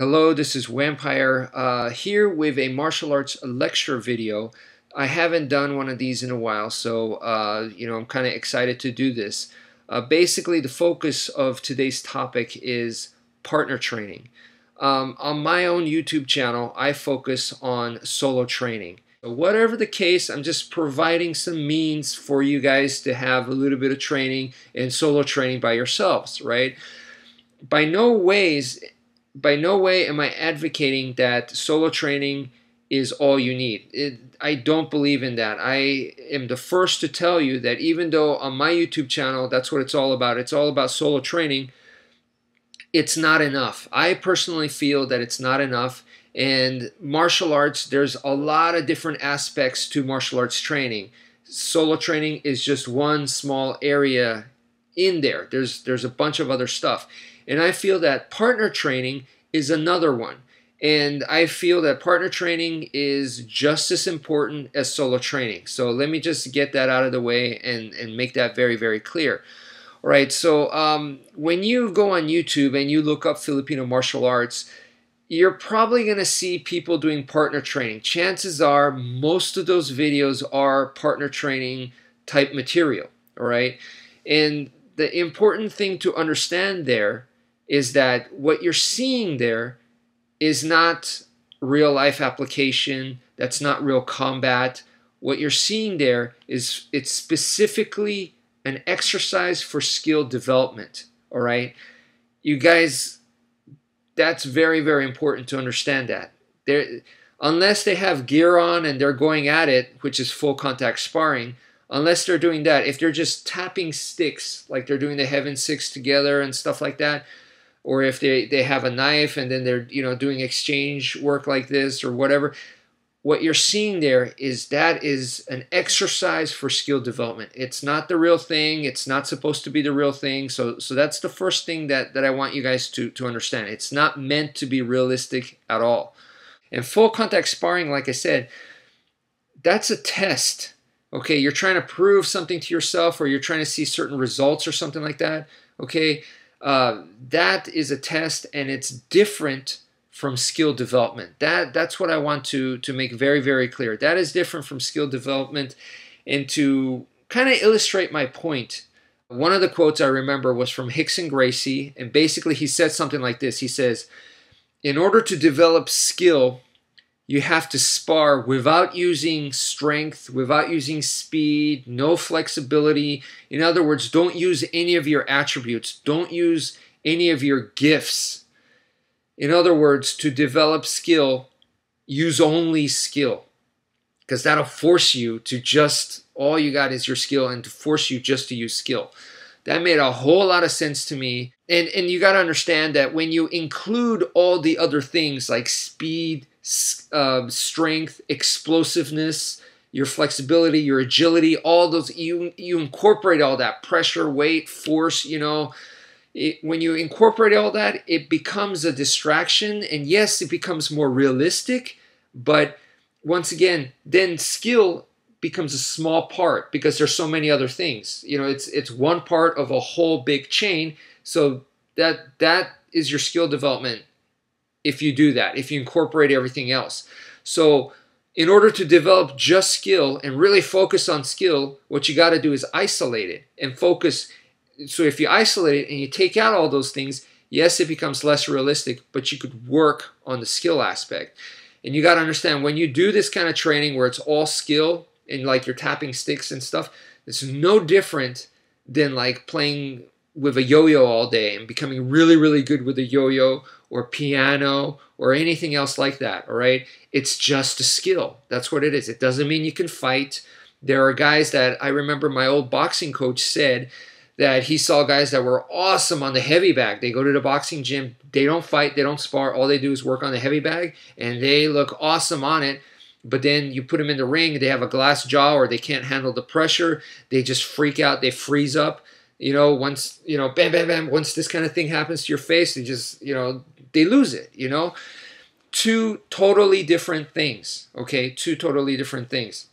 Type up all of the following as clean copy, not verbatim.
Hello, this is wmpyr here with a martial arts lecture video. I haven't done one of these in a while, so I'm kind of excited to do this. Basically, the focus of today's topic is partner training. On my own YouTube channel, I focus on solo training. So whatever the case, I'm just providing some means for you guys to have a little bit of training and solo training by yourselves, right? By no way am I advocating that solo training is all you need. I don't believe in that. I am the first to tell you that even though on my YouTube channel, that's what it's all about solo training, it's not enough. I personally feel that it's not enough. And martial arts, there's a lot of different aspects to martial arts training. Solo training is just one small area in there. There's a bunch of other stuff. And I feel that partner training is another one. And I feel that partner training is just as important as solo training. So let me just get that out of the way and make that very, very clear. All right, so when you go on YouTube and you look up Filipino martial arts, you're probably going to see people doing partner training. Chances are most of those videos are partner training type material, all right? And the important thing to understand there is that what you're seeing there is not real life application. That's not real combat. What you're seeing there is it's specifically an exercise for skill development, all right? You guys, that's very, very important to understand that. Unless they have gear on and they're going at it, which is full contact sparring, unless they're doing that, if they're just tapping sticks, like they're doing the Heaven Six together and stuff like that, or if they have a knife and then they're doing exchange work like this or whatever, what you're seeing there is that is an exercise for skill development. It's not the real thing. It's not supposed to be the real thing. So that's the first thing that I want you guys to understand. It's not meant to be realistic at all. And full contact sparring, like I said, that's a test. Okay, you're trying to prove something to yourself, or you're trying to see certain results or something like that. Okay, that is a test, and it's different from skill development. That's what I want to make very, very clear. That is different from skill development. And to kind of illustrate my point, one of the quotes I remember was from Rickson Gracie, and basically he said something like this. He says, in order to develop skill, you have to spar without using strength, without using speed, no flexibility. In other words, don't use any of your attributes. Don't use any of your gifts. In other words, to develop skill, use only skill. Because that'll force you to just, all you got is your skill, and to force you just to use skill. That made a whole lot of sense to me. And you got to understand that when you include all the other things like speed, strength, explosiveness, your flexibility, your agility, all those, you incorporate all that, pressure, weight, force, when you incorporate all that, it becomes a distraction. And yes, it becomes more realistic, but once again, then skill becomes a small part because there's so many other things. It's one part of a whole big chain. So that is your skill development if you do that, if you incorporate everything else. So in order to develop just skill and really focus on skill, what you got to do is isolate it and focus. So if you isolate it and you take out all those things, yes, it becomes less realistic, but you could work on the skill aspect. And you got to understand, when you do this kind of training where it's all skill and like you're tapping sticks and stuff, it's no different than like playing with a yo-yo all day and becoming really, really good with a yo-yo or piano or anything else like that, all right? It's just a skill. That's what it is. It doesn't mean you can fight. There are guys that I remember my old boxing coach said that he saw guys that were awesome on the heavy bag. They go to the boxing gym. They don't fight. They don't spar. All they do is work on the heavy bag, and they look awesome on it. But then you put them in the ring, they have a glass jaw, or they can't handle the pressure. They just freak out. They freeze up. Once, bam, bam, bam, once this kind of thing happens to your face, they just, they lose it, Two totally different things, okay? Two totally different things.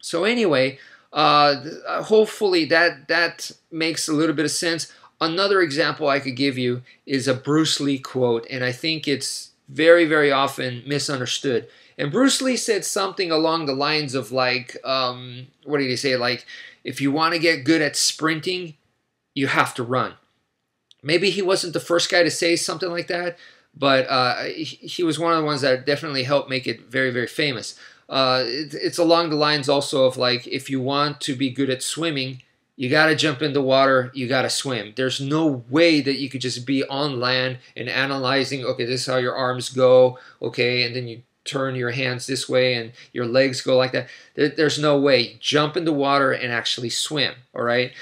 So anyway, hopefully that makes a little bit of sense. Another example I could give you is a Bruce Lee quote, and I think it's very, very often misunderstood. And Bruce Lee said something along the lines of like, what did he say? Like, if you want to get good at sprinting, you have to run. Maybe he wasn't the first guy to say something like that, but he was one of the ones that definitely helped make it very, very famous. It's along the lines also of like, if you want to be good at swimming, you got to jump in the water, you got to swim. There's no way that you could just be on land and analyzing, okay, this is how your arms go, okay, and then you turn your hands this way and your legs go like that. There's no way. Jump in the water and actually swim, all right?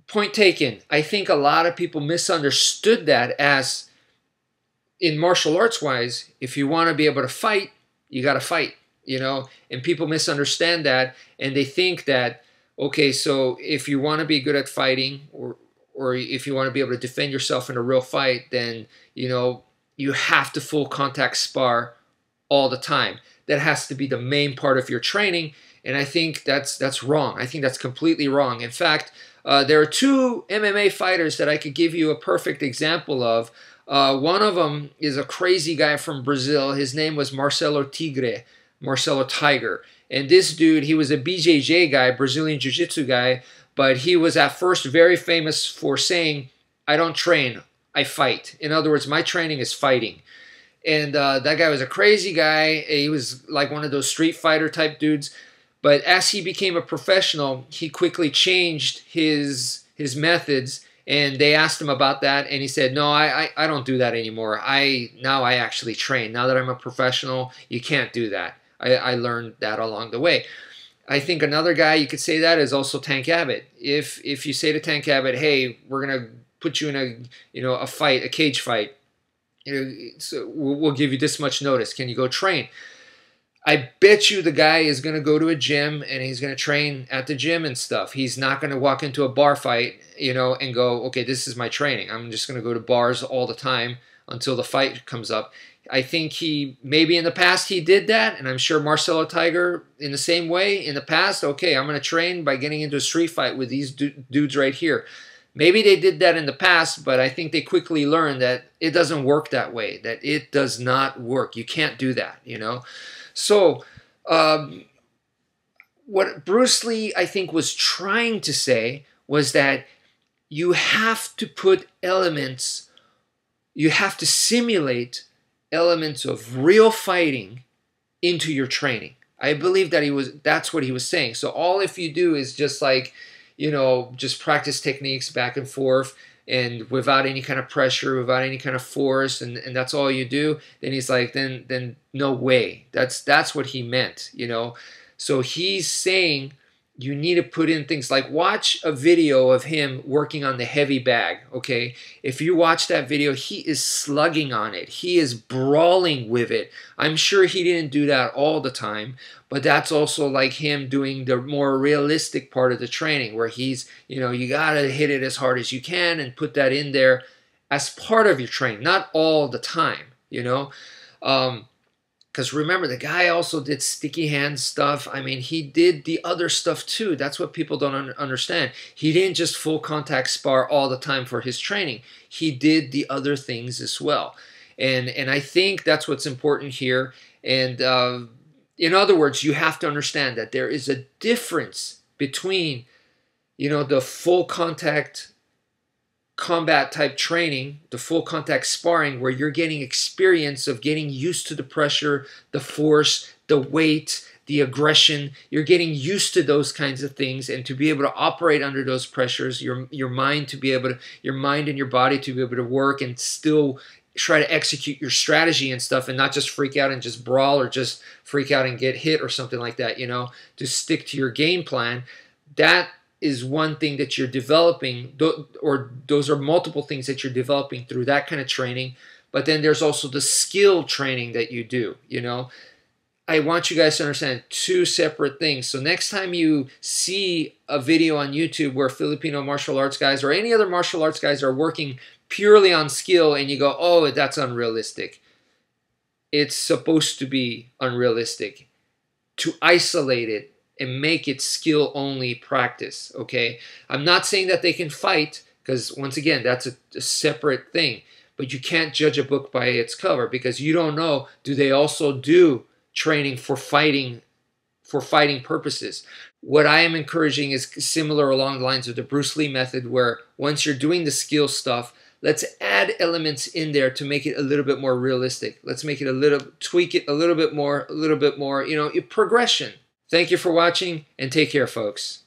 Point taken. I think a lot of people misunderstood that as, in martial arts wise, if you want to be able to fight, you got to fight, you know? And people misunderstand that, and they think that, okay, so if you want to be good at fighting, or if you want to be able to defend yourself in a real fight, then, you know, you have to full contact spar all the time. That has to be the main part of your training, and I think that's wrong. I think that's completely wrong. In fact, there are two MMA fighters that I could give you a perfect example of. One of them is a crazy guy from Brazil. His name was Marcelo Tiger. And this dude, he was a BJJ guy, Brazilian Jiu-Jitsu guy, but he was at first very famous for saying, I don't train, I fight. In other words, my training is fighting. And that guy was a crazy guy. He was like one of those street fighter type dudes. But as he became a professional, he quickly changed his methods, and they asked him about that, and he said, no, I don't do that anymore. Now I actually train. Now that I'm a professional, you can't do that. I learned that along the way. I think another guy you could say that is also Tank Abbott. If you say to Tank Abbott, hey, we're gonna put you in a fight, a cage fight, so we'll give you this much notice. Can you go train? I bet you the guy is going to go to a gym and he's going to train at the gym and stuff. He's not going to walk into a bar fight, and go, okay, this is my training. I'm just going to go to bars all the time until the fight comes up. I think maybe in the past he did that, and I'm sure Marcelo Tiger in the same way in the past. Okay, I'm going to train by getting into a street fight with these dudes right here. Maybe they did that in the past, but I think they quickly learned that it doesn't work that way, that it does not work. You can't do that, So what Bruce Lee, I think, was trying to say was that you have to put elements, you have to simulate elements of real fighting into your training. I believe that that's what he was saying. So all if you do is just like, just practice techniques back and forth and without any kind of pressure, without any kind of force, and that's all you do, then he's like, then no way. That's what he meant, So he's saying you need to put in things like, watch a video of him working on the heavy bag, okay? If you watch that video, he is slugging on it. He is brawling with it. I'm sure he didn't do that all the time, but that's also like him doing the more realistic part of the training where he's, you gotta hit it as hard as you can and put that in there as part of your training, not all the time, Because remember, the guy also did sticky hand stuff. I mean, he did the other stuff too. That's what people don't understand. He didn't just full contact spar all the time for his training. He did the other things as well. And I think that's what's important here. And in other words, you have to understand that there is a difference between, the full contact combat type training, the full contact sparring, where you're getting experience of getting used to the pressure, the force, the weight, the aggression. You're getting used to those kinds of things, and to be able to operate under those pressures, your mind and your body to be able to work and still try to execute your strategy and stuff, and not just freak out and just brawl or just freak out and get hit or something like that, to stick to your game plan. That is one thing that you're developing, or those are multiple things that you're developing through that kind of training. But then there's also the skill training that you do, I want you guys to understand two separate things. So next time you see a video on YouTube where Filipino martial arts guys or any other martial arts guys are working purely on skill and you go, oh, that's unrealistic. It's supposed to be unrealistic. To isolate it and make it skill-only practice, okay? I'm not saying that they can fight, because once again, that's a separate thing. but you can't judge a book by its cover because you don't know, do they also do training for fighting purposes? What I am encouraging is similar along the lines of the Bruce Lee method, where once you're doing the skill stuff, let's add elements in there to make it a little bit more realistic. Let's make it tweak it a little bit more, you know, progression. Thank you for watching, and take care, folks.